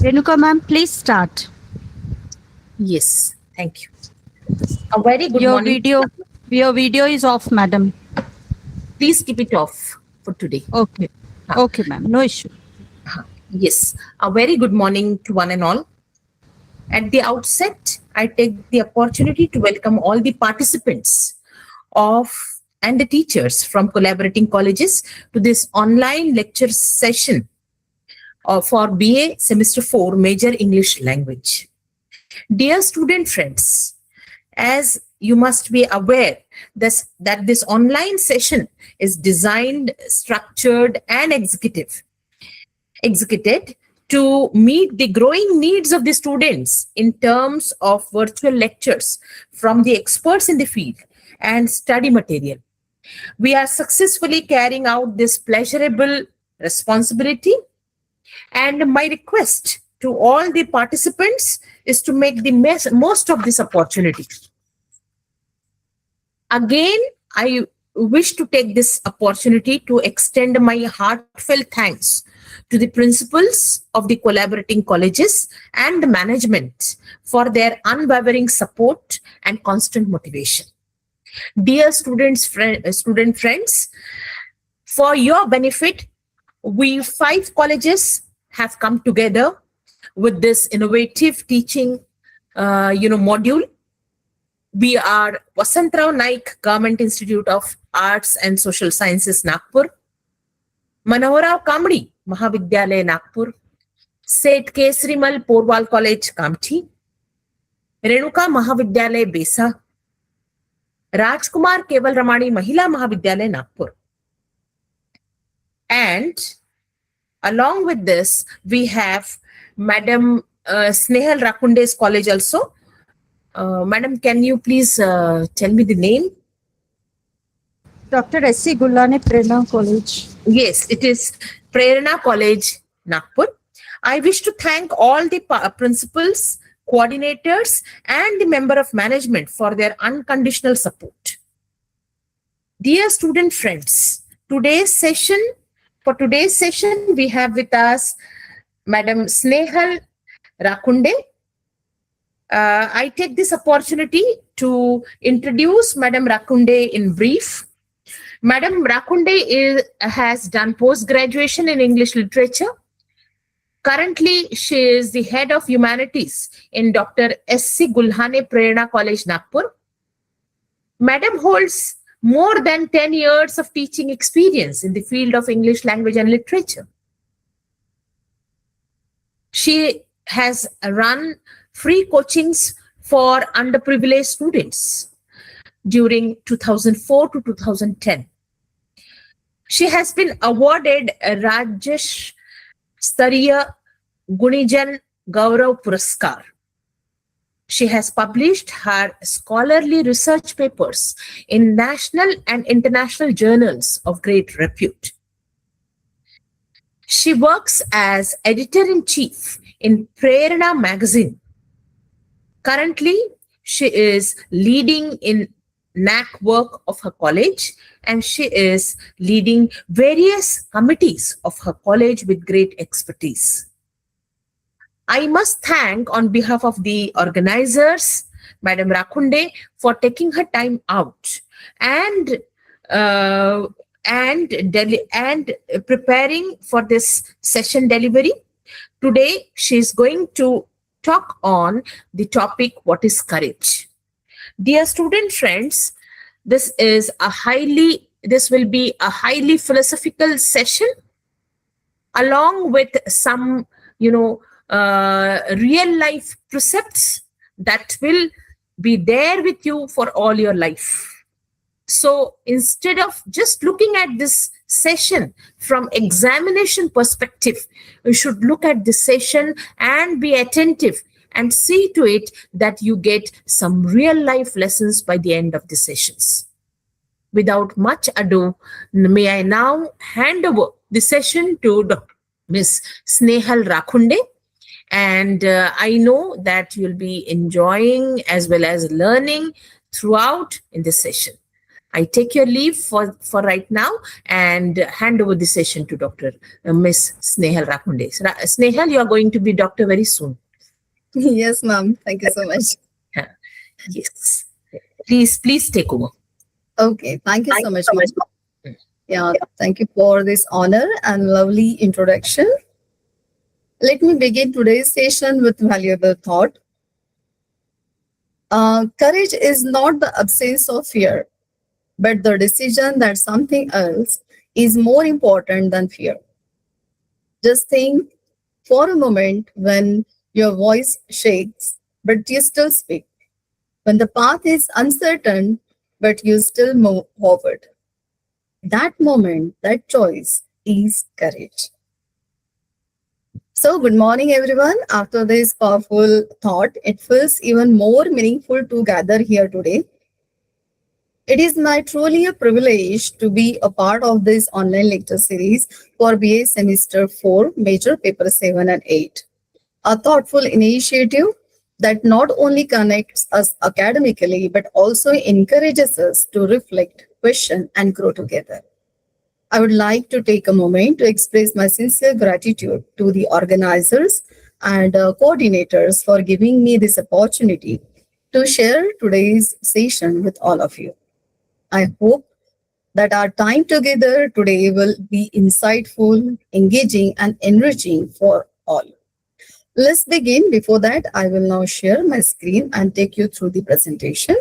Renuka ma'am, please start. Yes, thank you. A very good Your morning. video is off, madam. Please keep it off for today. Okay. Huh. Okay, ma'am. No issue. Yes, a very good morning to one and all. At the outset, I take the opportunity to welcome all the participants and the teachers from collaborating colleges to this online lecture session for BA Semester 4 Major English Language. Dear student friends, as you must be aware that this online session is designed, structured, and executed to meet the growing needs of the students in terms of virtual lectures from the experts in the field and study material. We are successfully carrying out this pleasurable responsibility, and my request to all the participants is to make the most of this opportunity. Again, I wish to take this opportunity to extend my heartfelt thanks to the principals of the collaborating colleges and the management for their unwavering support and constant motivation. Dear student friends, for your benefit, we 5 colleges have come together with this innovative teaching module. We are VASANTRAO NAIK Government Institute of Arts and Social Sciences, Nagpur; MANOHARRAO KAMDI, MAHAVIDYALAYA, Nagpur; SETH KESARIMAL PORWAL College, KAMDI; RENUKA MAHAVIDYALAYA, BESA; RAJKUMAR KEWALRAMANI Mahila Mahavidyalaya, Nagpur. And along with this, we have Madam Snehal Rakunde's college also. Madam, can you please tell me the name? Dr. S.C. Gullane Prerna College. Yes, it is Prerna College, Nagpur. I wish to thank all the principals, coordinators, and the member of management for their unconditional support. Dear student friends, for today's session, we have with us Madam Snehal Rakunde. I take this opportunity to introduce Madam Rakunde in brief. Madam Rakunde has done post-graduation in English literature. Currently, she is the head of humanities in Dr. S.C. Gullane Prerna College, Nagpur. Madam holds more than 10 years of teaching experience in the field of English language and literature. She has run free coachings for underprivileged students during 2004 to 2010. She has been awarded a Rajesh Stariya Gunijan Gaurav Puraskar. She has published her scholarly research papers in national and international journals of great repute. She works as editor-in-chief in Prerna magazine. Currently, she is leading in NAIK work of her college, and she is leading various committees of her college with great expertise. I must thank on behalf of the organizers, Madam Rakunde, for taking her time out and preparing for this session delivery. Today, she is going to talk on the topic, what is courage? Dear student friends, this will be a highly philosophical session, along with some, real life precepts that will be there with you for all your life. So instead of just looking at this session from examination perspective, you should look at this session and be attentive and see to it that you get some real life lessons by the end of the sessions. Without much ado, may I now hand over the session to Ms. Snehal Rakunde. And I know that you'll be enjoying as well as learning throughout in this session. I take your leave for right now and hand over the session to Dr. Miss Snehal Rakunde. Snehal, you are going to be doctor very soon. Yes, ma'am. Thank you so much. Yes. Please take over. Okay. Thank you so much, ma'am. Yeah, thank you for this honor and lovely introduction. Let me begin today's session with valuable thought. Courage is not the absence of fear, but the decision that something else is more important than fear. Just think for a moment when your voice shakes, but you still speak. When the path is uncertain, but you still move forward. That moment, that choice is courage. So, good morning, everyone. After this powerful thought, it feels even more meaningful to gather here today. It is my truly a privilege to be a part of this online lecture series for BA Semester 4, Major Paper 7 and 8. A thoughtful initiative that not only connects us academically, but also encourages us to reflect, question, and grow together. I would like to take a moment to express my sincere gratitude to the organizers and coordinators for giving me this opportunity to share today's session with all of you. I hope that our time together today will be insightful, engaging, and enriching for all. Let's begin. Before that, I will now share my screen and take you through the presentation.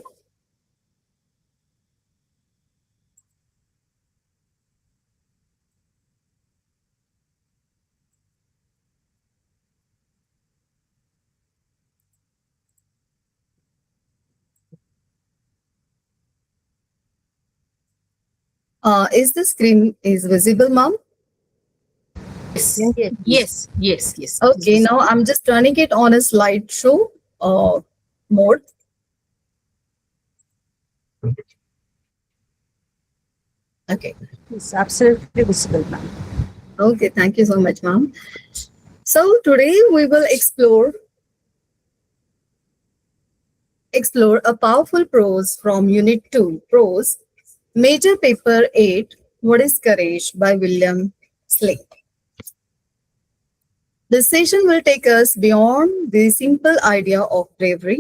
Is the screen is visible, ma'am? Yes. Okay, now I'm just turning it on a slideshow mode. Okay. It's absolutely visible, ma'am. Okay, thank you so much, ma'am. So today we will explore a powerful prose from Unit 2, Prose, Major Paper 8, What is Courage by William Slade. This session will take us beyond the simple idea of bravery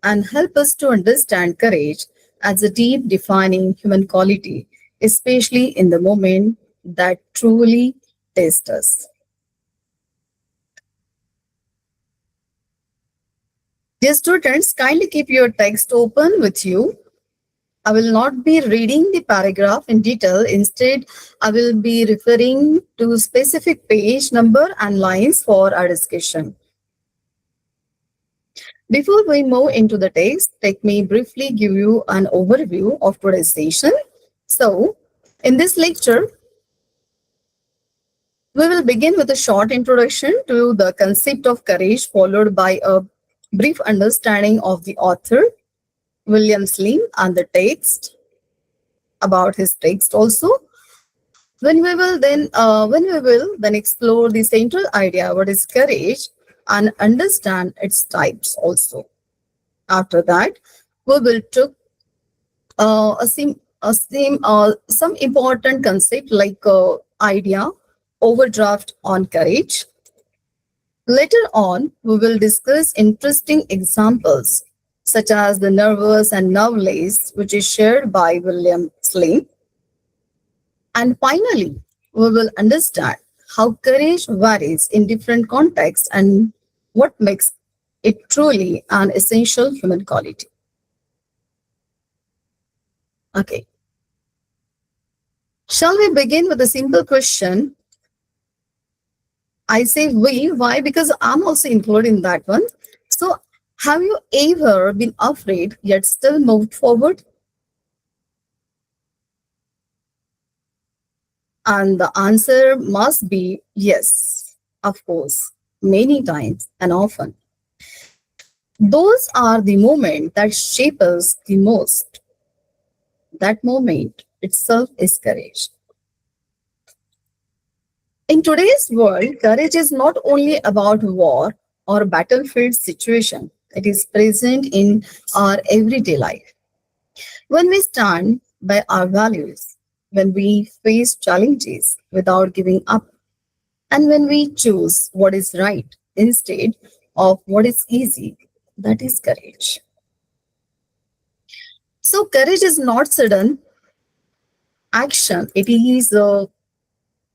and help us to understand courage as a deep defining human quality, especially in the moment that truly tests us. Dear students, kindly keep your text open with you. I will not be reading the paragraph in detail. Instead, I will be referring to specific page number and lines for our discussion. Before we move into the text, let me briefly give you an overview of today's session. So, in this lecture, we will begin with a short introduction to the concept of courage, followed by a brief understanding of the author, William Slade, and the text, about his text also. When we will then explore the central idea, what is courage, and understand its types also. After that, we will took some important concept like idea, overdraft on courage. Later on, we will discuss interesting examples such as the nervous and nerveless, which is shared by William Slade. And finally, we will understand how courage varies in different contexts and what makes it truly an essential human quality. Okay. Shall we begin with a simple question? I say we, why? Because I'm also included in that one. So, have you ever been afraid yet still moved forward? And the answer must be yes, of course, many times and often. Those are the moments that shape us the most. That moment itself is courage. In today's world, courage is not only about war or battlefield situation. It is present in our everyday life. When we stand by our values, when we face challenges without giving up, and when we choose what is right instead of what is easy. That is courage. So, courage is not sudden action, it is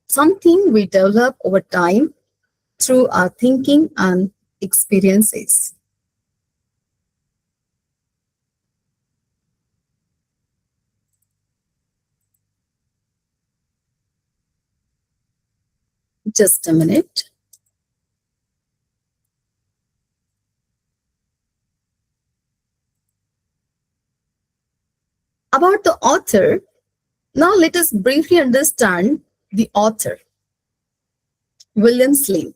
something we develop over time through our thinking and experiences. Just a minute. About the author, now let us briefly understand the author, William Slim.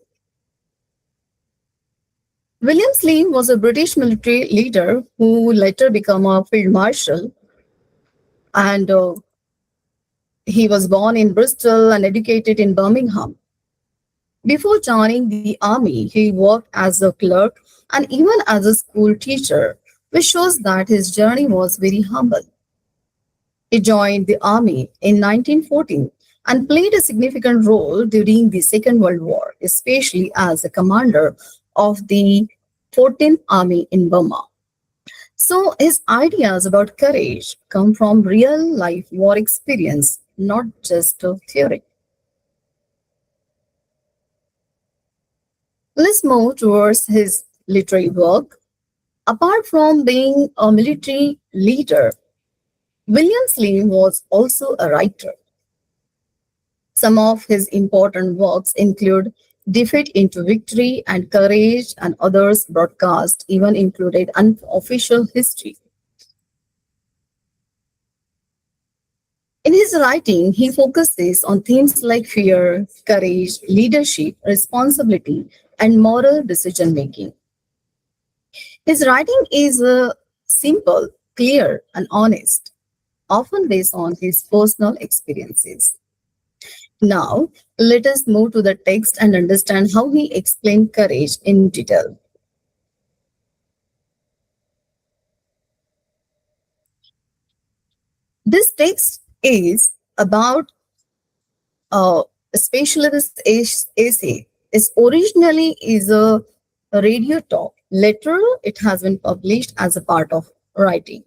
William Slim was a British military leader who later became a field marshal, and he was born in Bristol and educated in Birmingham. Before joining the army, he worked as a clerk and even as a school teacher, which shows that his journey was very humble. He joined the army in 1914 and played a significant role during the Second World War, especially as a commander of the 14th Army in Burma. So his ideas about courage come from real life war experience, not just theory. Let's move towards his literary work. Apart from being a military leader, William Slim was also a writer. Some of his important works include Defeat into Victory and Courage, and others broadcast even included unofficial history. In his writing, he focuses on themes like fear, courage, leadership, responsibility, and moral decision making. His writing is simple, clear, and honest, often based on his personal experiences. Now, let us move to the text and understand how he explained courage in detail. This text is about especially this essay is originally is a radio talk. Later, it has been published as a part of writing.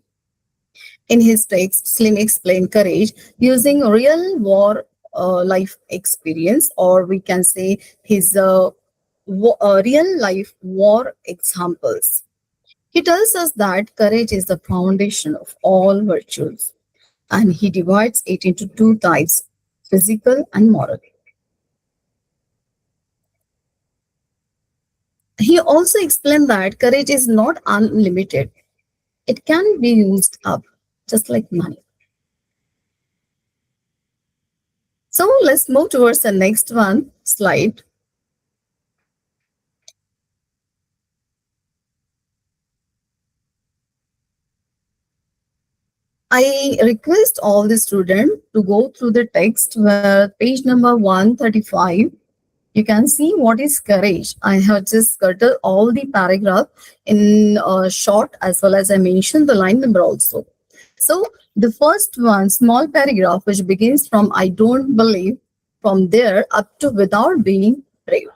In his text, Slim explained courage using real war life experience, or we can say his real life war examples. He tells us that courage is the foundation of all virtues, and he divides it into two types, physical and moral. He also explained that courage is not unlimited. It can be used up, just like money. So let's move towards the next slide. I request all the students to go through the text where page number 135. You can see what is courage. I have just cut all the paragraph in short, as well as I mentioned the line number also. So the first one, small paragraph, which begins from I don't believe, from there up to without being brave.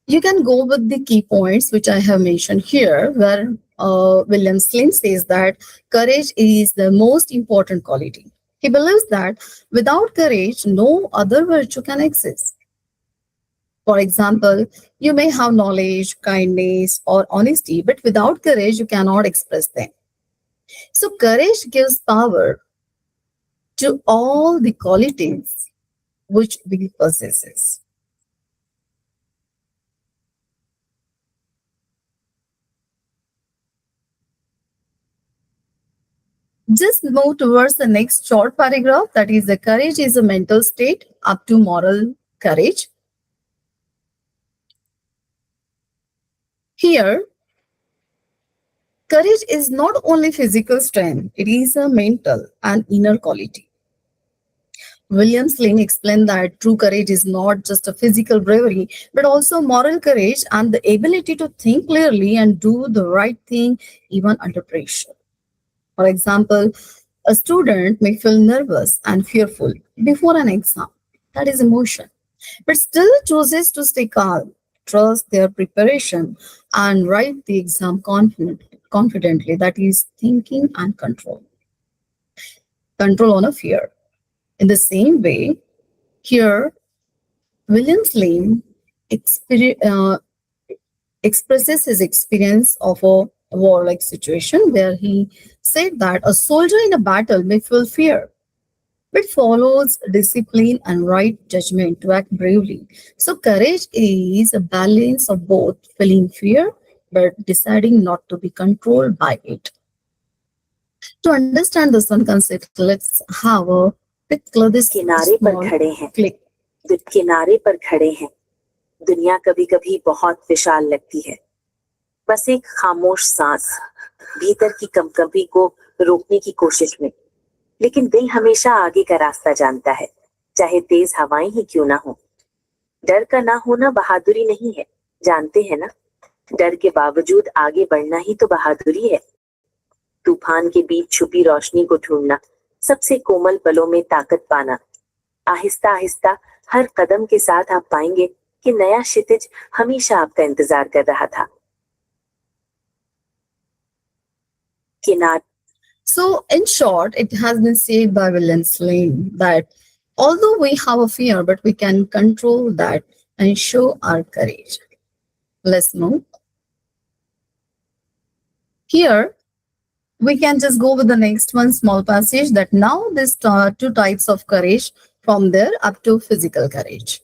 You can go with the key points which I have mentioned here, where William Slim says that courage is the most important quality. He believes that without courage, no other virtue can exist. For example, you may have knowledge, kindness, or honesty, but without courage, you cannot express them. So courage gives power to all the qualities which we possess. Just move towards the next short paragraph, that is the courage is a mental state up to moral courage. Here, courage is not only physical strength, it is a mental and inner quality. William Slim explained that true courage is not just a physical bravery, but also moral courage and the ability to think clearly and do the right thing even under pressure. For example, a student may feel nervous and fearful before an exam. That is emotion, but still chooses to stay calm, trust their preparation, and write the exam confidently. That is thinking and control. Control on a fear. In the same way, here, William Slim expresses his experience of a warlike situation where he said that a soldier in a battle may feel fear, but follows discipline and right judgment to act bravely. So courage is a balance of both feeling fear but deciding not to be controlled by it. To understand this one concept, let's have a quick this किनारे पर small खड़े हैं click. किनारे पर खड़े हैं दुनिया कभी कभी बहुत विशाल लगती है बस एक खामोश सांस भीतर की कंपकंपी को रोकने की कोशिश में लेकिन दिल हमेशा आगे का रास्ता जानता है चाहे तेज हवाएं ही क्यों ना हो डर का ना होना बहादुरी नहीं है जानते हैं ना डर के बावजूद आगे बढ़ना ही तो बहादुरी है तूफान के बीच छुपी रोशनी को ढूंढना सबसे कोमल पलों में ताकत पाना आहिस्ता आहिस्ता हर कदम के साथ आप पाएंगे कि नया क्षितिज हमेशा आपका इंतजार कर रहा था किनारे So, in short, it has been said by William Slim that although we have a fear, but we can control that and show our courage. Let's move. Here, we can just go with the next one small passage that now there's two types of courage from there up to physical courage.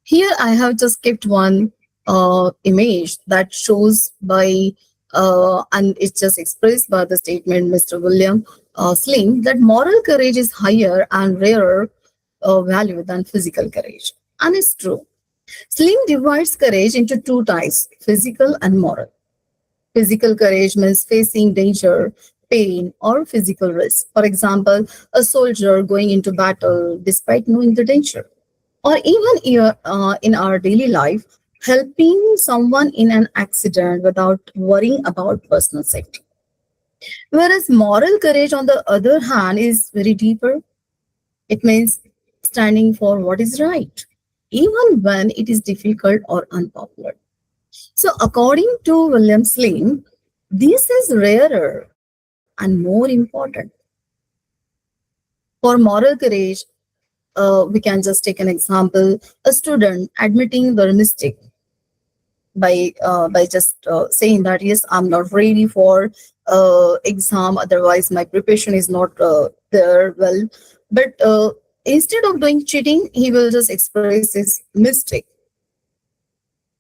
Here, I have just kept one image that shows by and it's just expressed by the statement Mr. William Slim that moral courage is higher and rarer value than physical courage. And it's true. Slim divides courage into two types, physical and moral. Physical courage means facing danger, pain, or physical risk. For example, a soldier going into battle despite knowing the danger. Or even in our daily life, helping someone in an accident without worrying about personal safety. Whereas moral courage, on the other hand, is very deeper. It means standing for what is right, even when it is difficult or unpopular. So according to William Slim, this is rarer and more important. For moral courage, we can just take an example, a student admitting their mistake by just saying that, yes, I'm not ready for exam, otherwise my preparation is not there well. But instead of doing cheating, he will just express his mistake.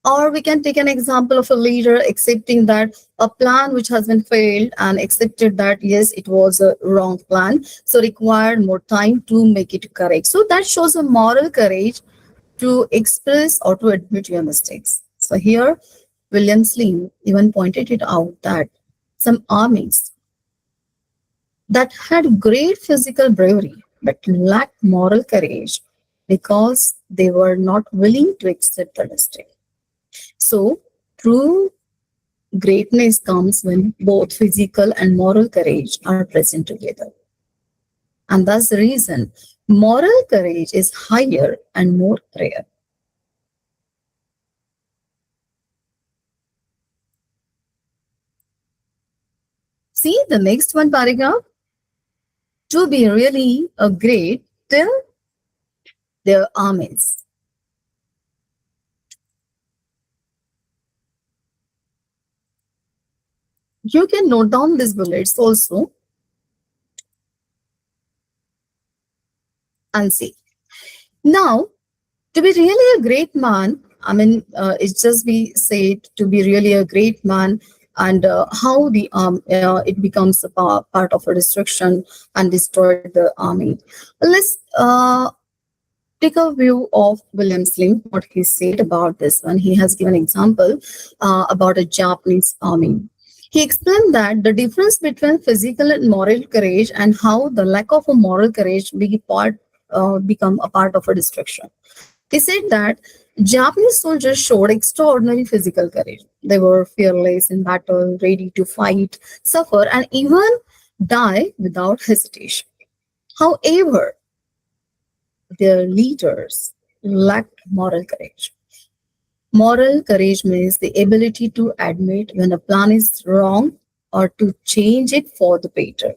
Or we can take an example of a leader accepting that a plan which has been failed and accepted that, yes, it was a wrong plan, so required more time to make it correct. So that shows a moral courage to express or to admit your mistakes. So here, William Slim even pointed it out that some armies that had great physical bravery but lacked moral courage because they were not willing to accept the mistake. So, true greatness comes when both physical and moral courage are present together. And that's the reason moral courage is higher and more rare. See the next one paragraph. To be really a great till their armies. You can note down these bullets also and see. Now, to be really a great man, I mean, it's just be said to be really a great man, and how the it becomes a part of a destruction and destroyed the army. Let's take a view of William Slim, what he said about this one. He has given example about a Japanese army. He explained that the difference between physical and moral courage and how the lack of a moral courage become a part of a destruction. He said that Japanese soldiers showed extraordinary physical courage. They were fearless in battle, ready to fight, suffer, and even die without hesitation. However, their leaders lacked moral courage. Moral courage means the ability to admit when a plan is wrong or to change it for the better.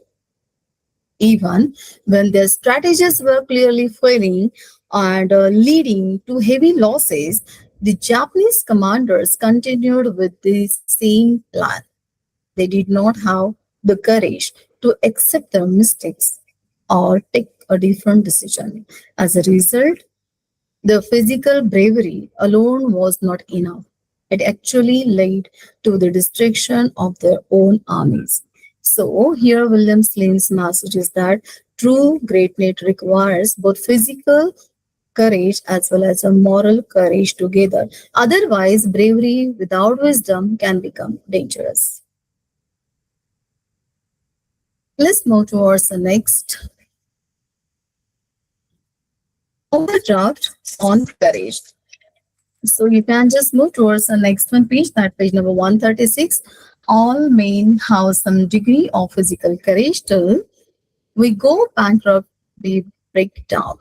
Even when their strategies were clearly failing and leading to heavy losses, the Japanese commanders continued with the same plan. They did not have the courage to accept their mistakes or take a different decision. As a result, the physical bravery alone was not enough. It actually led to the destruction of their own armies. So, here William Slim's message is that true greatness requires both physical courage as well as a moral courage together. Otherwise, bravery without wisdom can become dangerous. Let's move towards the next overdraft on courage. So you can just move towards the next one page, that page number 136. All men have some degree of physical courage till we go bankrupt, we break down.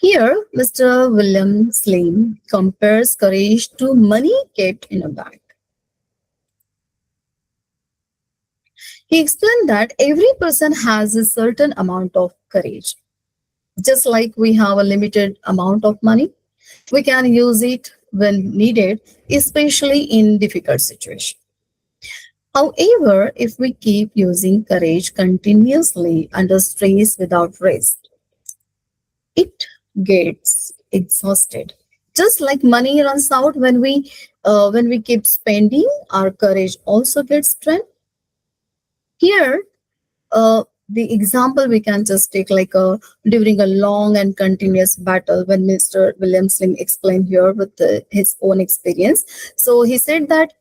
Here, Mr. William Slim compares courage to money kept in a bank. He explained that every person has a certain amount of courage. Just like we have a limited amount of money, we can use it when needed, especially in difficult situations. However, if we keep using courage continuously under stress without rest, it gets exhausted. Just like money runs out when we keep spending, our courage also gets strained. Here, the example we can just take like during a long and continuous battle when Mr. William Slim explained here with his own experience. So he said that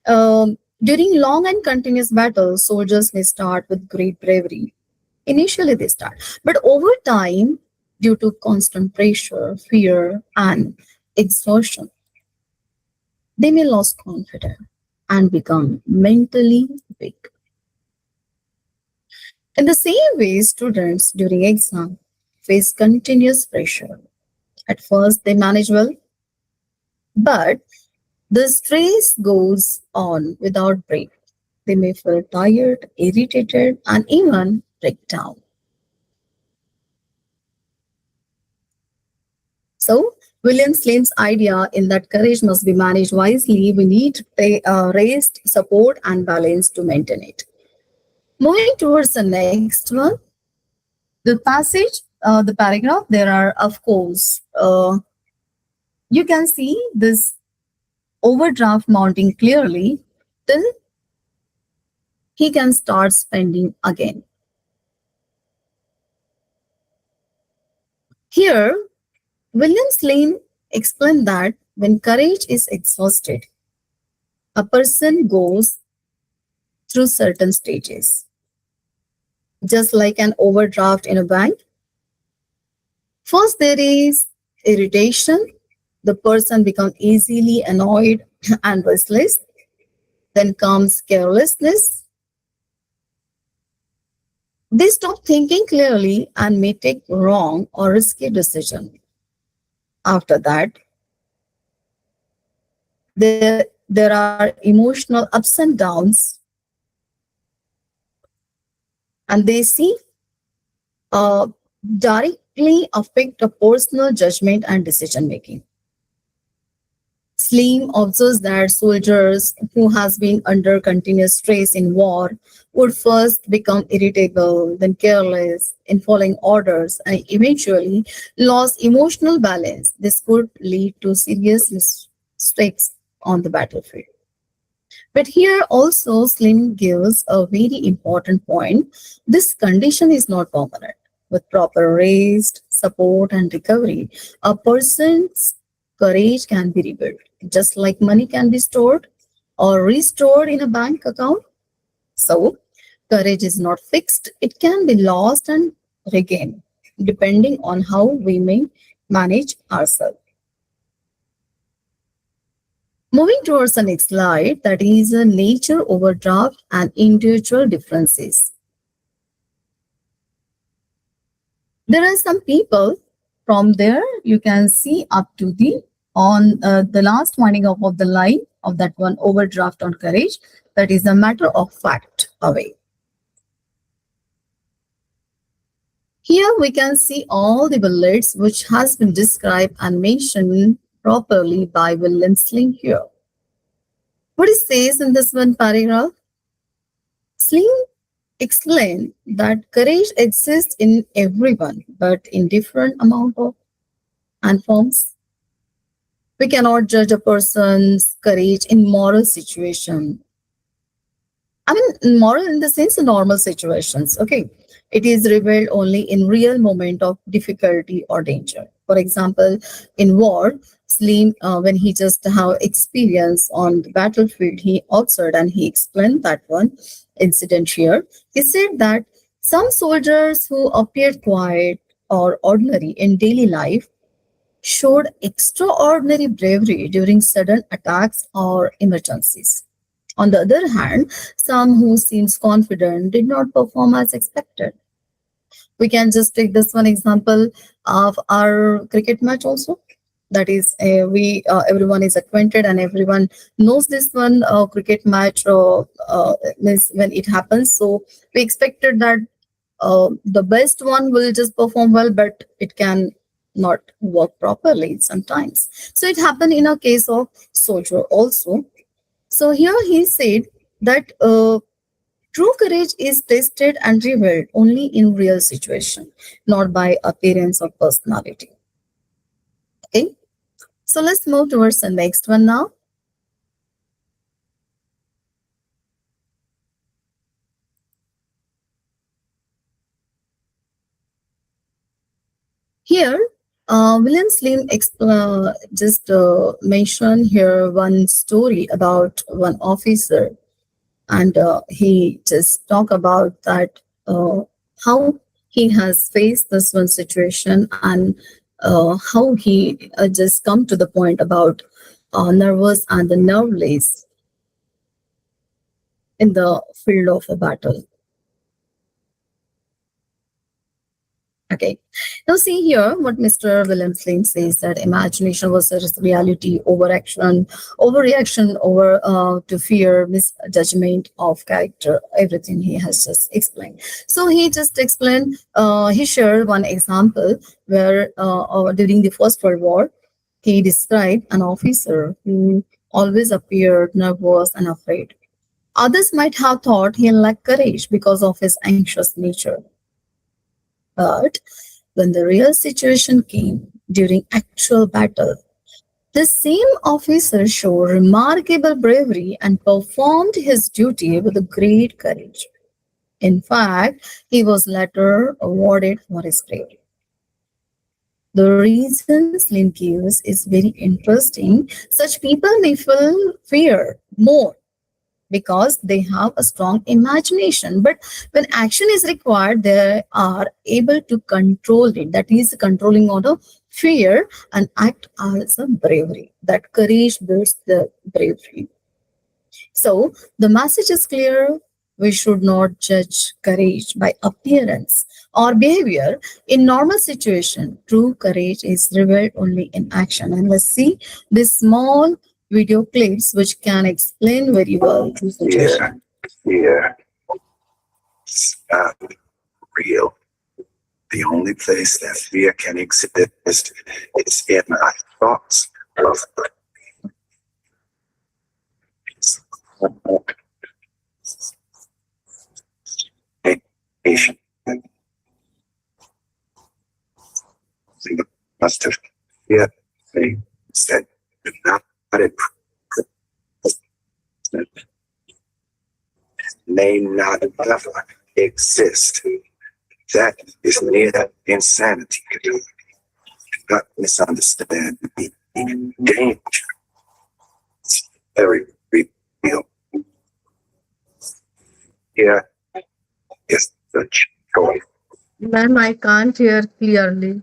during long and continuous battles, soldiers may start with great bravery. Initially they start, but over time, due to constant pressure, fear, and exhaustion, they may lose confidence and become mentally weak. In the same way, students during exam face continuous pressure. At first, they manage well, but the stress goes on without break. They may feel tired, irritated, and even break down. So, William Slim's idea in that courage must be managed wisely. We need rest, support, and balance to maintain it. Moving towards the next one, the passage, the paragraph, there are, of course, you can see this overdraft mounting clearly till he can start spending again. Here, William Slim explained that when courage is exhausted, a person goes through certain stages. Just like an overdraft in a bank. First, there is irritation. The person becomes easily annoyed and restless. Then comes carelessness. They stop thinking clearly and may take wrong or risky decisions. After that, there are emotional ups and downs. And they see directly affect a personal judgment and decision making. Slim observes that soldiers who has been under continuous stress in war would first become irritable, then careless in following orders, and eventually lose emotional balance. This could lead to serious mistakes on the battlefield. But here also Slim gives a very important point. This condition is not permanent. With proper rest, support, and recovery, a person's courage can be rebuilt. Just like money can be stored or restored in a bank account. So, courage is not fixed. It can be lost and regained. depending on how we may manage ourselves. Moving towards the next slide, that is nature overdraft and individual differences. There are some people from there, you can see up to the on the last winding up of the line of that one, overdraft on courage. That is a matter of fact away. Here we can see all the bullets which has been described and mentioned properly by William Slim here. What it says in this one paragraph? Slim explained that courage exists in everyone, but in different amount of and forms. We cannot judge a person's courage in moral situation. I mean, moral in the sense of normal situations. Okay, it is revealed only in real moment of difficulty or danger. For example, in war, Slim, when he just have experience on the battlefield, he observed and he explained that one incident here. He said that some soldiers who appeared quiet or ordinary in daily life showed extraordinary bravery during sudden attacks or emergencies. On the other hand, some who seems confident did not perform as expected. We can just take this one example of our cricket match also. That is, everyone is acquainted and everyone knows this one cricket match means when it happens. So we expected that the best one will just perform well, but it can not work properly sometimes. So it happened in a case of soldier also. So here he said that true courage is tested and revealed only in real situation, not by appearance or personality. Okay, so let's move towards the next one now. Here, William Slim just mentioned here one story about one officer, and he just talk about that how he has faced this one situation and how he just come to the point about nervous and the nerveless in the field of a battle. Okay, now see here what Mr. William Slim says, that imagination versus reality, overreaction over to fear, misjudgment of character, everything he has just explained. So he just explained, he shared one example where during the First World War, he described an officer who always appeared nervous and afraid. Others might have thought he lacked courage because of his anxious nature. But when the real situation came during actual battle, the same officer showed remarkable bravery and performed his duty with great courage. In fact, he was later awarded for his bravery. The reason Slim gives is very interesting. Such people may feel fear more because they have a strong imagination, but when action is required, they are able to control it. That is controlling out of fear and act as a bravery. That courage builds the bravery. So the message is clear. We should not judge courage by appearance or behavior. In normal situation, true courage is revealed only in action. And let's see this small video clips which can explain very well the situation. Fear is not real. The only place that fear can exist is in our thoughts of patient. Must have fear things that do not may not ever exist. That is near insanity. Do not misunderstand the danger. It's very real. Here is the choice Ma'am, I can't hear clearly.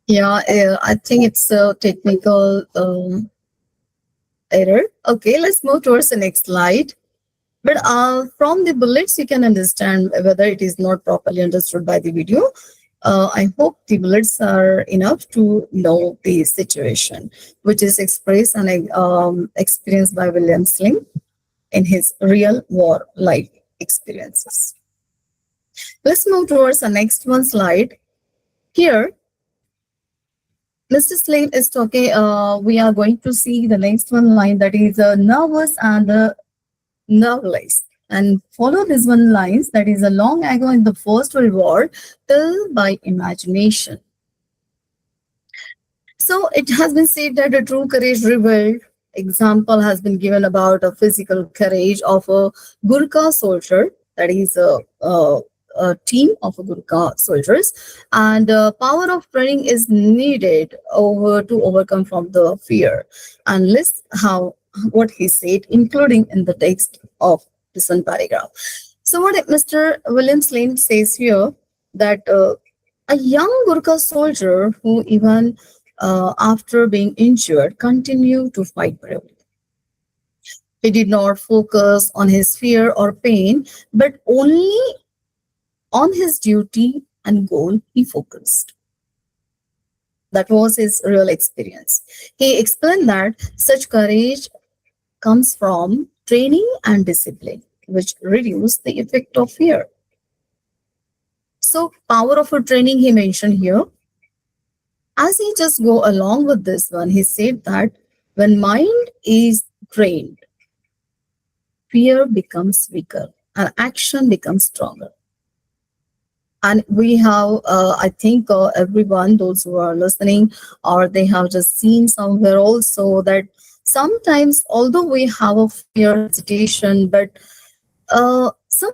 Yeah, I think it's a technical error. Okay, let's move towards the next slide. But from the bullets, you can understand whether it is not properly understood by the video. I hope the bullets are enough to know the situation, which is expressed and experienced by William Slim in his real war life experiences. Let's move towards the next one slide. Here, Mr. Slade is talking, we are going to see the next one line, that is nervous and nerveless. And follow this one lines, that is long ago in the First World War, till by imagination. So it has been said that a true courage revealed. Example has been given about a physical courage of a Gurkha soldier, that is a team of Gurkha soldiers, and power of training is needed to overcome from the fear. And list how what he said, including in the text of this one paragraph. So what Mr. William Slane says here, that a young Gurkha soldier who even after being injured continued to fight bravely. He did not focus on his fear or pain, but only on his duty and goal he focused. That was his real experience. He explained that such courage comes from training and discipline, which reduce the effect of fear. So power of a training he mentioned here. As he just go along with this one, he said that when mind is trained, fear becomes weaker and action becomes stronger. And we have, I think everyone, those who are listening, or they have just seen somewhere also that sometimes, although we have a fear hesitation, but some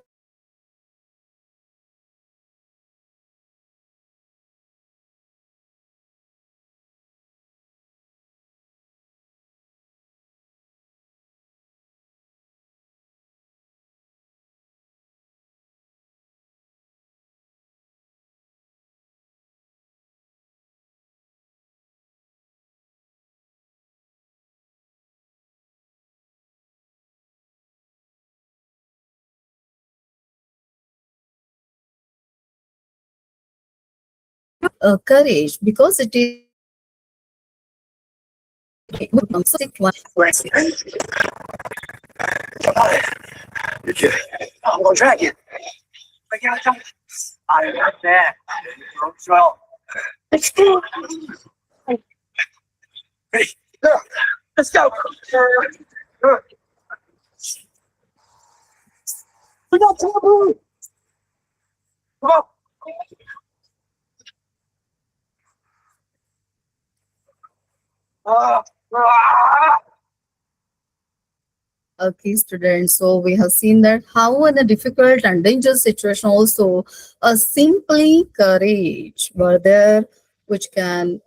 courage, because it is You're kidding. I'm gonna drag you. I'm not there. Let's go. Hey, girl, let's go. We got trouble. Come on. Okay, students. So we have seen that how in a difficult and dangerous situation also a simply courage were there, which can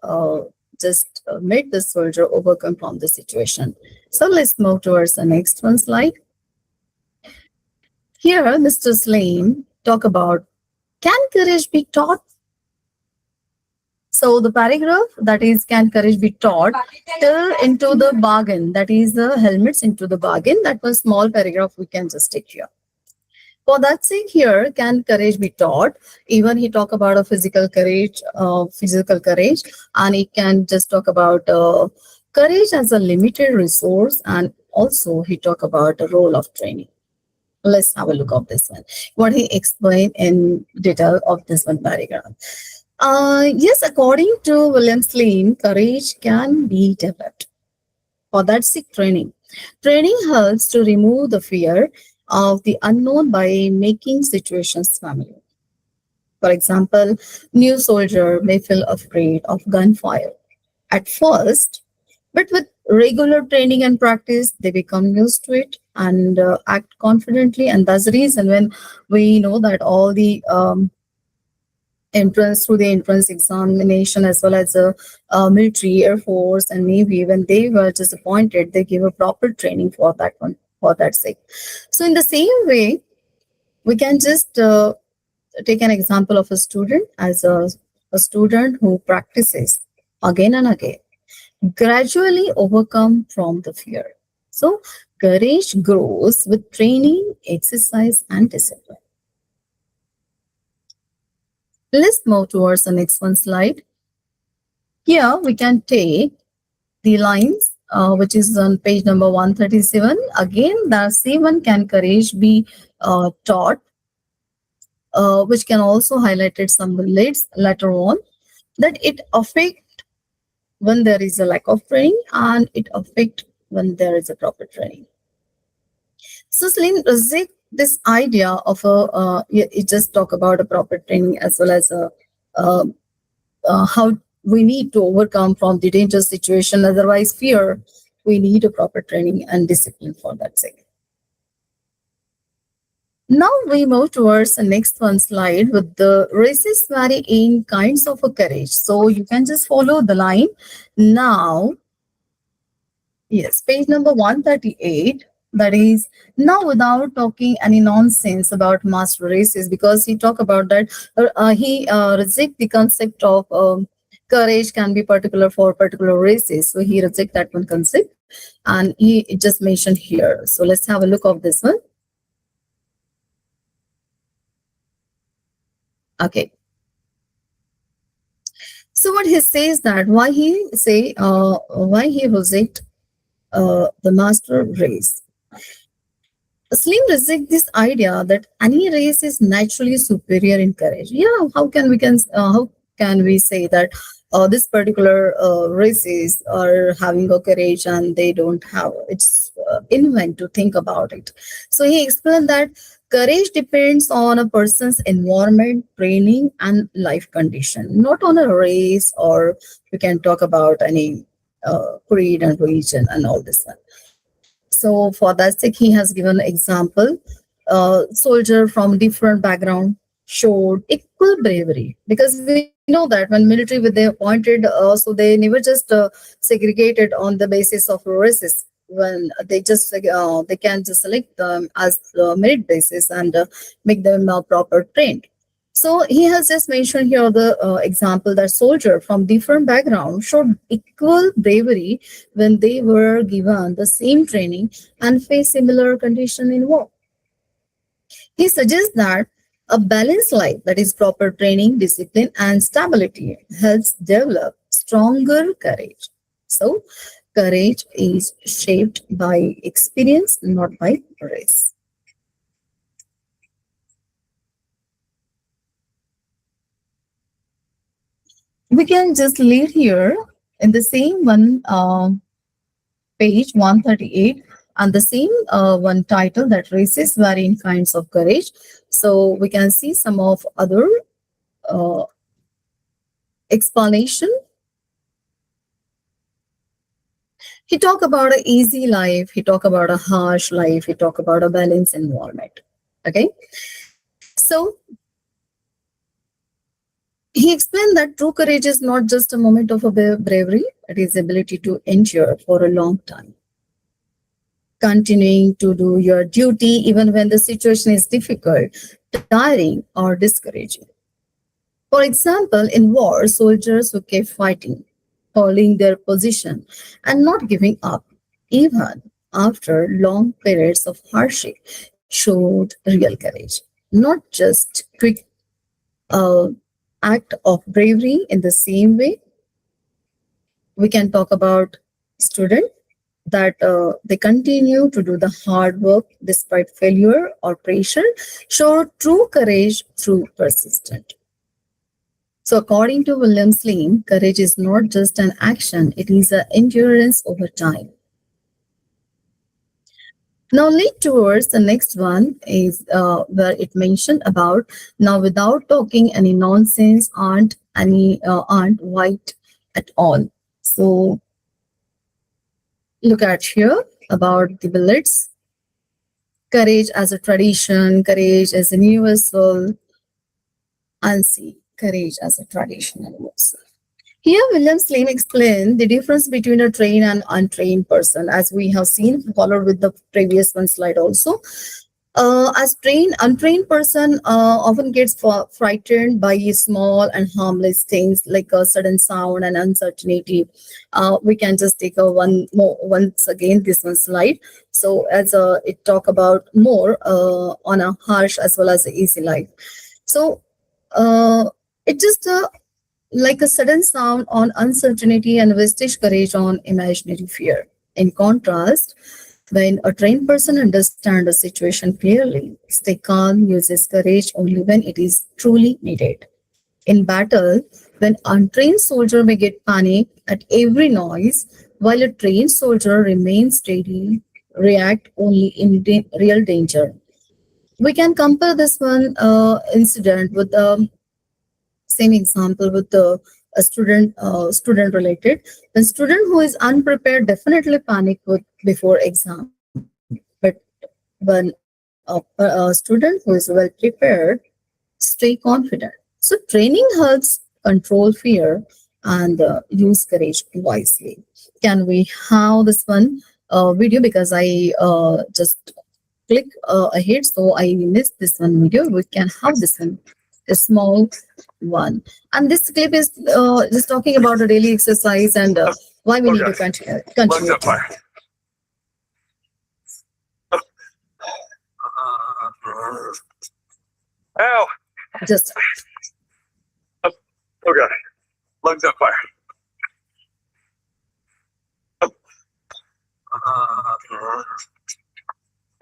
just make the soldier overcome from the situation. So let's move towards the next one slide. Here, Mr. Slane talk about, can courage be taught? So the paragraph, that is, can courage be taught, till into the bargain, that is the helmets into the bargain. That was small paragraph we can just take here. For that sake here, can courage be taught? Even he talk about a physical courage, and he can just talk about courage as a limited resource, and also he talk about the role of training. Let's have a look at this one. What he explained in detail of this one paragraph. Yes, according to William Slane, courage can be developed. For that sake, training. Training helps to remove the fear of the unknown by making situations familiar. For example, new soldier may feel afraid of gunfire at first, but with regular training and practice, they become used to it and act confidently. And that's the reason when we know that all the entrance through the entrance examination, as well as the military, Air Force and Navy, when they were just appointed, they give a proper training for that one, for that sake. So in the same way, we can just take an example of a student as a student who practices again and again, gradually overcome from the fear. So courage grows with training, exercise, and discipline. Let's move towards the next one slide. Here we can take the lines which is on page number 137. Again, the C1 can courage be taught, which can also highlighted some bullets later on, that it affect when there is a lack of training and it affect when there is a proper training. So Celine reject this idea of it just talk about a proper training as well as how we need to overcome from the dangerous situation. Otherwise, fear, we need a proper training and discipline for that sake. Now we move towards the next one slide with the races vary in kinds of a courage. So you can just follow the line. Now, yes, page number 138. That is, now without talking any nonsense about master races, because he talk about that, he reject the concept of courage can be particular for particular races. So he reject that one concept and he just mentioned here. So let's have a look of this one. Okay. So what he says that why he reject the master race. Slim reject this idea that any race is naturally superior in courage. Yeah, how can we say that this particular races are having a courage and they don't have? It's invent to think about it. So he explained that courage depends on a person's environment, training, and life condition, not on a race, or we can talk about any creed and religion and all this one. So for that sake, he has given an example. Soldier from different background showed equal bravery, because we know that when military they appointed, so they never just segregated on the basis of races. When they just they can just select them as merit basis and make them proper trained. So he has just mentioned here the example that soldier from different backgrounds showed equal bravery when they were given the same training and face similar condition in war. He suggests that a balanced life, that is proper training, discipline, and stability, helps develop stronger courage. So courage is shaped by experience, not by race. We can just lead here in the same one page 138 and the same one title, that races vary in kinds of courage. So we can see some of other explanation. He talk about an easy life, he talk about a harsh life, he talk about a balanced environment. Okay, so he explained that true courage is not just a moment of a bravery, it is ability to endure for a long time, continuing to do your duty even when the situation is difficult, tiring, or discouraging. For example, in war, soldiers who kept fighting, holding their position, and not giving up, even after long periods of hardship, showed real courage, not just quick act of bravery. In the same way, we can talk about students that they continue to do the hard work despite failure or pressure, show true courage through persistence. So according to William Slim, courage is not just an action, it is an endurance over time. Now lead towards the next one is where it mentioned about, now without talking any nonsense, aren't white at all. So look at here about the bullets. Courage as a tradition, courage as a universal, and see courage as a tradition and universal. Here, William Slim explained the difference between a trained and untrained person, as we have seen, followed with the previous one slide also. As untrained person often gets frightened by small and harmless things like a sudden sound and uncertainty. We can just take once again this one slide. So as it talk about more on a harsh as well as a easy life. So it just like a sudden sound on uncertainty and vestige courage on imaginary fear. In contrast, when a trained person understands a situation clearly, stay calm, uses courage only when it is truly needed. In battle, when untrained soldier may get panic at every noise, while a trained soldier remains steady, react only in real danger. We can compare this one incident with the same example with the a student related. The student who is unprepared definitely panic before exam, but when a student who is well prepared stay confident. So training helps control fear and use courage wisely. Can we have this one video, because I just click ahead, so I missed this one video. We can have this one, a small one. And this clip is just talking about a daily exercise and why we need to continue. Lungs up fire. Ow! Just Oh god. Lungs up fire.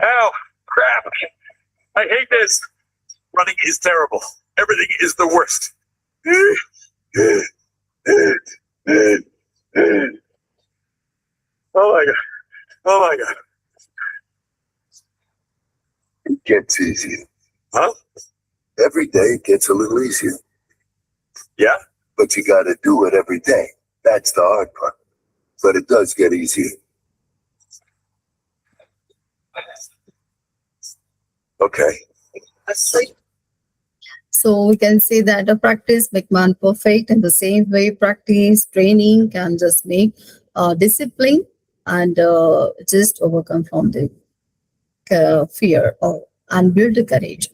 Ow! Crap! I hate this. Running is terrible. Everything is the worst. Oh my god. Oh my god. It gets easier. Huh? Every day it gets a little easier, Yeah? but you got to do it every day. That's the hard part. But it does get easier. Okay. so we can say that a practice make man perfect. In the same way, practice training can just make discipline and just overcome from the fear and build the courage.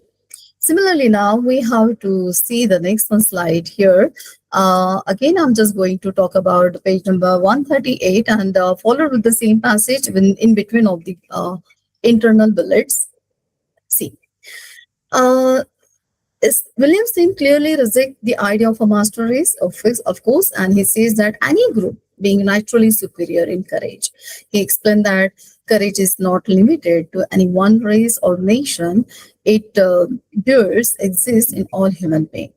Similarly, now we have to see the next one slide here. Again, I'm just going to talk about page number 138 and follow with the same passage in between of the internal bullets. See, William Stein clearly rejects the idea of a master race, of course, and he says that any group being naturally superior in courage. He explained that courage is not limited to any one race or nation. It does exist in all human beings.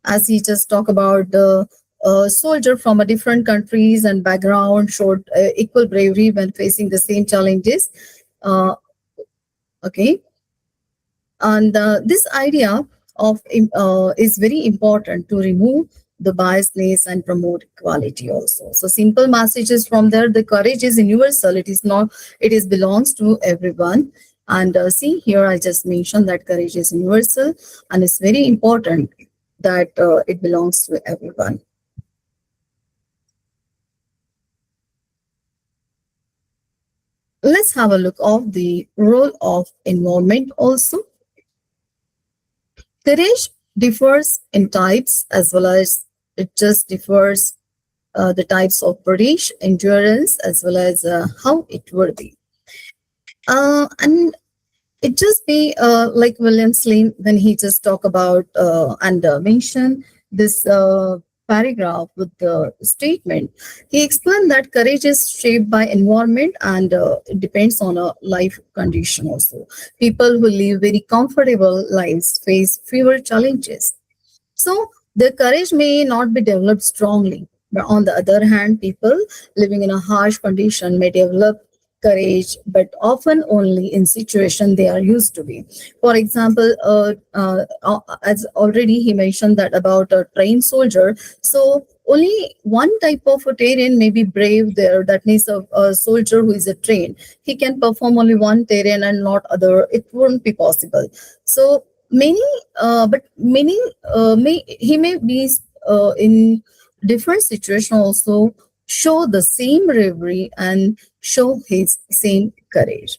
As he just talked about the soldier from a different countries and background showed equal bravery when facing the same challenges. Okay. And this idea of is very important to remove the biasness and promote equality also. So simple messages from there. The courage is universal. It is not. It is belongs to everyone. And see here, I just mentioned that courage is universal, and it's very important that it belongs to everyone. Let's have a look of the role of environment also. Courage differs in types as well as it just differs the types of British endurance as well as how it would be. And it just be like William Stein when he just talk about and mention this paragraph with the statement. He explained that courage is shaped by environment and it depends on a life condition also. People who live very comfortable lives face fewer challenges. So the courage may not be developed strongly. But on the other hand, people living in a harsh condition may develop courage, but often only in situation they are used to be. For example, as already he mentioned that about a trained soldier. So only one type of a terrain may be brave there. That means a soldier who is a trained, he can perform only one terrain and not other. It wouldn't be possible. So many, he may be in different situation also show the same bravery and show his same courage.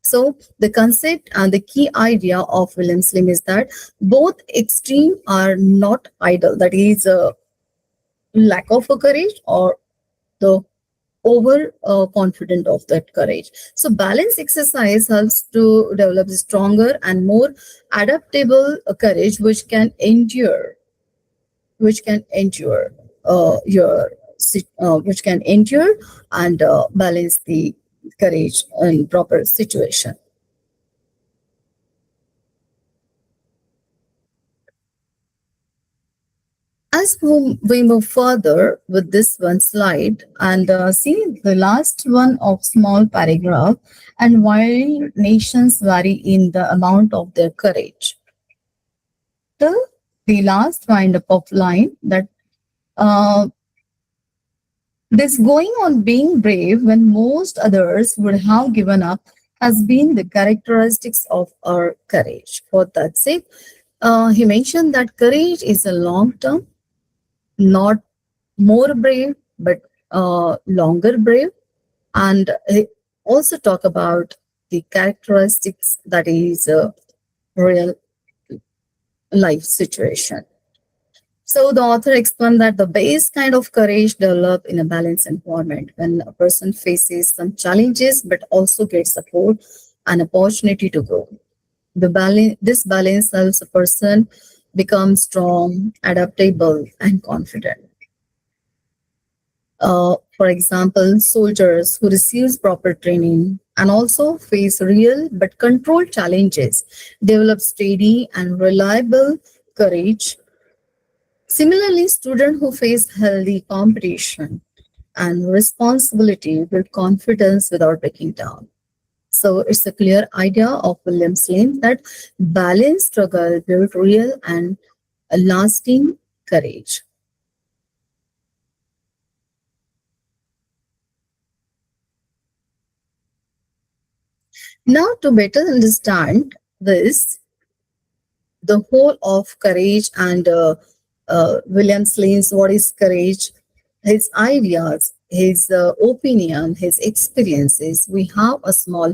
So the concept and the key idea of William Slim is that both extreme are not idle. That is a lack of a courage or the over confident of that courage. So balance exercise helps to develop stronger and more adaptable courage, which can endure which can endure and balance the courage in proper situation. As we move further with this one slide and see the last one of small paragraph, and while nations vary in the amount of their courage, the last wind up of line that this going on being brave when most others would have given up has been the characteristics of our courage. For that sake, he mentioned that courage is a long term, not more brave, but longer brave. And he also talk about the characteristics that is a real life situation. So the author explained that the base kind of courage develop in a balanced environment when a person faces some challenges, but also gets support and opportunity to grow. This balance helps a person become strong, adaptable, and confident. For example, soldiers who receive proper training and also face real but controlled challenges develop steady and reliable courage. Similarly, students who face healthy competition and responsibility build confidence without breaking down. So it's a clear idea of William Slim that balanced struggle build real and a lasting courage. Now, to better understand this, the whole of courage and William Slim's what is courage, his ideas, his opinion, his experiences, we have a small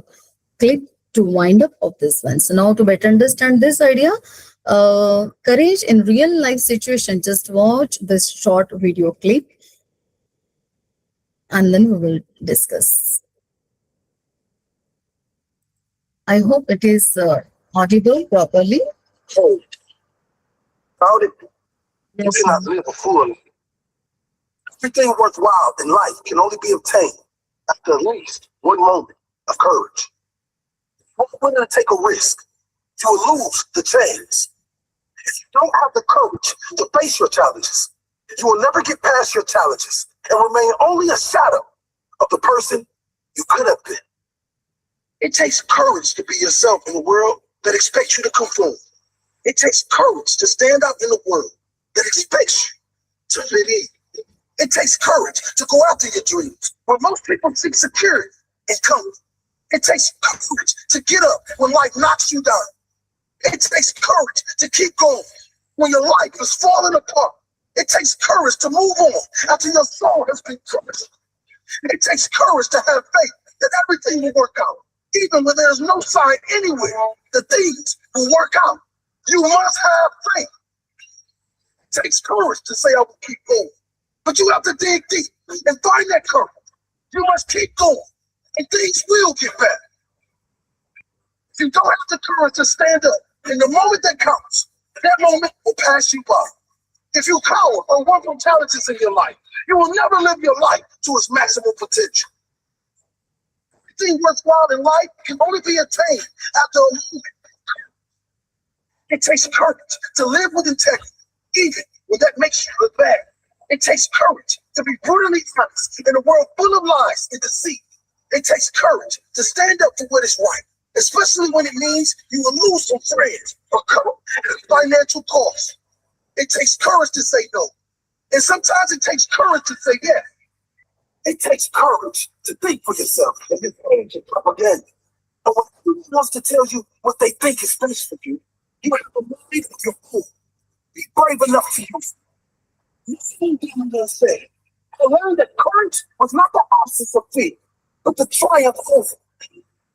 clip to wind up of this one. So now to better understand this idea, courage in real life situation, just watch this short video clip and then we will discuss. I hope it is audible properly. Found it. You Yes, cannot live a fool. Everything worthwhile in life can only be obtained after at least one moment of courage. Why wouldn't it take a risk? You will lose the chance. If you don't have the courage to face your challenges, you will never get past your challenges and remain only a shadow of the person you could have been. It takes courage to be yourself in a world that expects you to conform. It takes courage to stand out in a world that expects you to fit in. It takes courage to go after your dreams where most people seek security and comfort. It takes courage to get up when life knocks you down. It takes courage to keep going when your life is falling apart. It takes courage to move on after your soul has been crushed. It takes courage to have faith that everything will work out, even when there's no sign anywhere that things will work out. You must have faith. It takes courage to say I will keep going, but you have to dig deep and find that courage. You must keep going, and things will get better. If you don't have the courage to stand up in the moment that comes, that moment will pass you by. If you cower or run from challenges in your life, you will never live your life to its maximum potential. Everything worthwhile in life can only be attained after a moment. It takes courage to live with integrity, even when that makes you look bad. It takes courage to be brutally honest in a world full of lies and deceit. It takes courage to stand up for what is right, especially when it means you will lose some friends or come at a financial cost. It takes courage to say no, and sometimes it takes courage to say yes. It takes courage to think for yourself and this age of propaganda. And when everyone wants to tell you what they think is best for you, you have to believe in your fool. Be brave enough to use it. Nothing Demon said. I learned that courage was not the absence of fear, but the triumph over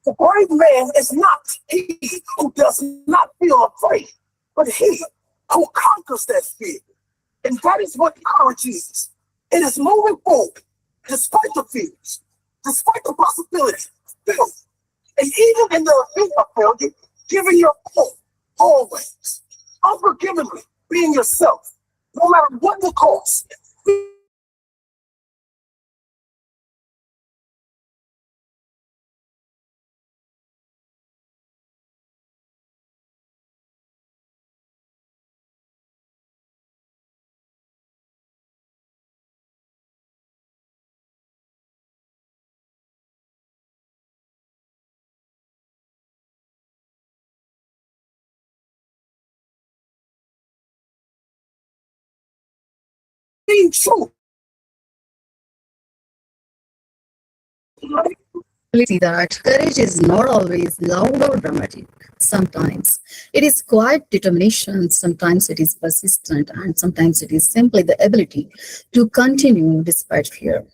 it. The brave man is not he who does not feel afraid, but he who conquers that fear. And that is what courage is. It is moving forward, despite the fears, despite the possibilities, and even in the event of failure, giving your all, always, unforgivingly being yourself, no matter what the cost. Being true. We see that courage is not always loud or dramatic. Sometimes it is quiet determination, sometimes it is persistent, and sometimes it is simply the ability to continue despite fear.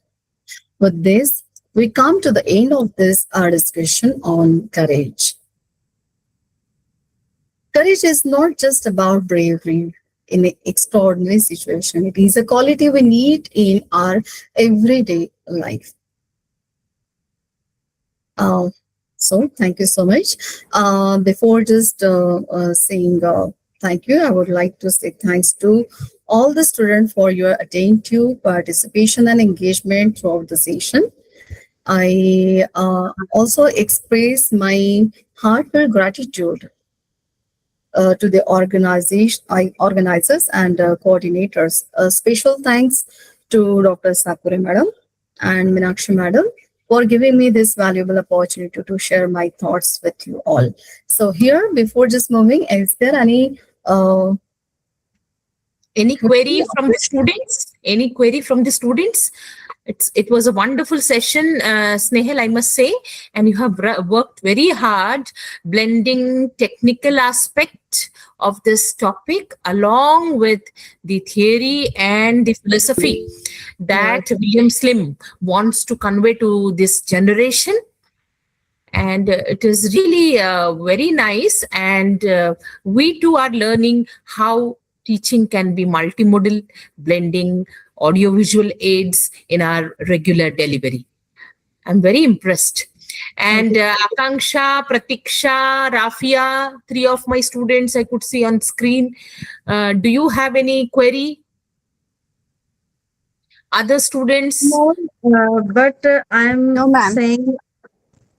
With this, we come to the end of this our discussion on courage. Courage is not just about bravery in an extraordinary situation. It is a quality we need in our everyday life. So thank you so much. Before just saying thank you, I would like to say thanks to all the students for your attentive participation and engagement throughout the session. I also express my heartfelt gratitude to the organizers and coordinators. Special thanks to Dr. Sakure Madam and Meenakshi Madam for giving me this valuable opportunity to share my thoughts with you all. So here, before just moving, is there any query from the students? Any query from the students? It was a wonderful session, Snehal, I must say, and you have worked very hard blending technical aspect of this topic along with the theory and the philosophy that William Slim wants to convey to this generation. And it is really very nice, and we too are learning how teaching can be multimodal, blending audiovisual aids in our regular delivery. I'm very impressed. And Akanksha, Pratiksha, Rafia, 3 of my students I could see on screen. Do you have any query? Other students? No, but I'm No, ma'am. saying,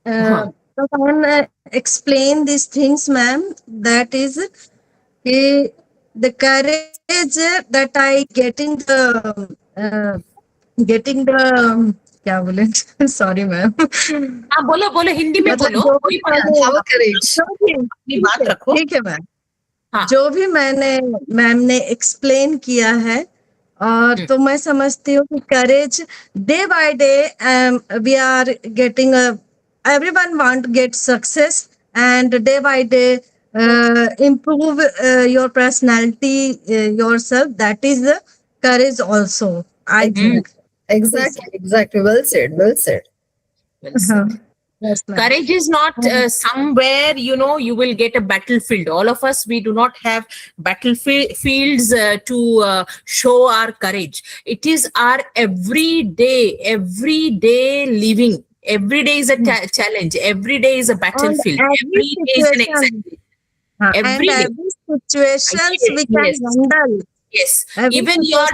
so I can explain these things, ma'am. That is the courage that I getting the क्या बोले sorry ma'am. हाँ बोलो बोलो हिंदी में मतलब बोलो, जो कोई भी बात नहीं, Our courage. अपनी बात रखो. ठीक है मैम. हाँ. जो भी मैम ने एक्सप्लेन किया है, और तो मैं समझती हूँ कि courage day by day we are getting everyone want to get success, and day by day improve your personality, yourself. That is the courage also, I think. Exactly. Well said. Well said. Yes, ma'am. Courage is not somewhere, you will get a battlefield. All of us, we do not have battlefields to show our courage. It is our everyday living. Every day is a challenge. Every day is a battlefield. Every day is an example. Every situations we can handle. Yes, Every even your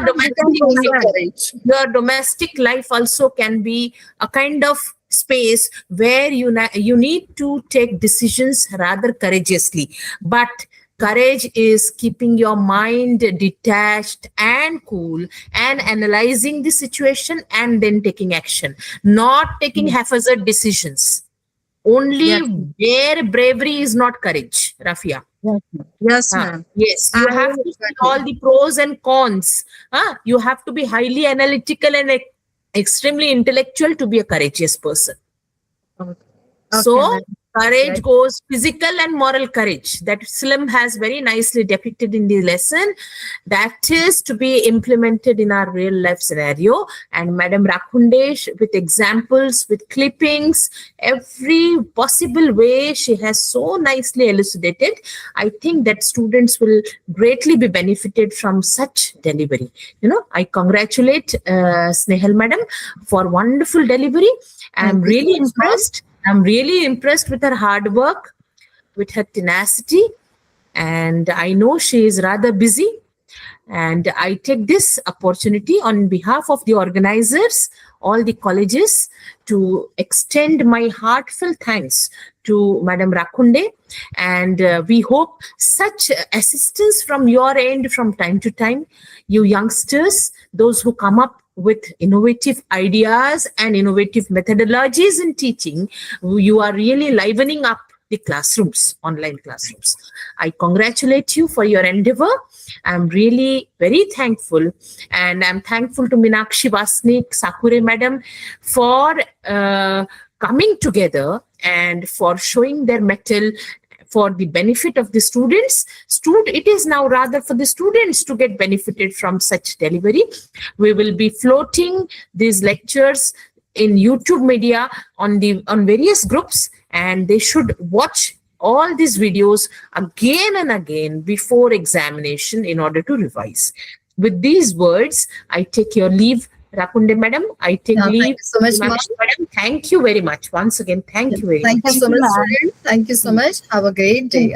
domestic life also can be a kind of space where you need to take decisions rather courageously. But courage is keeping your mind detached and cool and analyzing the situation and then taking action, not taking haphazard decisions. Only where bravery is not courage, Rafia. Yes, ma'am. Yes, you have to see all the pros and cons. You have to be highly analytical and extremely intellectual to be a courageous person. Okay, So, ma'am. Courage Right. goes physical and moral courage. That Slim has very nicely depicted in the lesson. That is to be implemented in our real life scenario. And Madam Rakunde, with examples, with clippings, every possible way she has so nicely elucidated. I think that students will greatly be benefited from such delivery. I congratulate Snehal Madam for wonderful delivery. I'm really impressed. I'm really impressed with her hard work, with her tenacity, and I know she is rather busy. And I take this opportunity on behalf of the organizers, all the colleges, to extend my heartfelt thanks to Madam Rakunde. And we hope such assistance from your end from time to time. You youngsters, those who come up with innovative ideas and innovative methodologies in teaching, you are really livening up the classrooms, online classrooms. I congratulate you for your endeavor. I'm really very thankful, and I'm thankful to Meenakshi Vasnik, Sakure Madam for coming together and for showing their mettle for the benefit of the students. It is now rather for the students to get benefited from such delivery. We will be floating these lectures in YouTube media on various groups, and they should watch all these videos again and again before examination in order to revise. With these words, I take your leave, Rakunde Madam. I take leave. Thank you so much, ma'am. Madam. Thank you very much. Once again, thank you very much. Thank you so much, students. Thank you so much. Have a great day.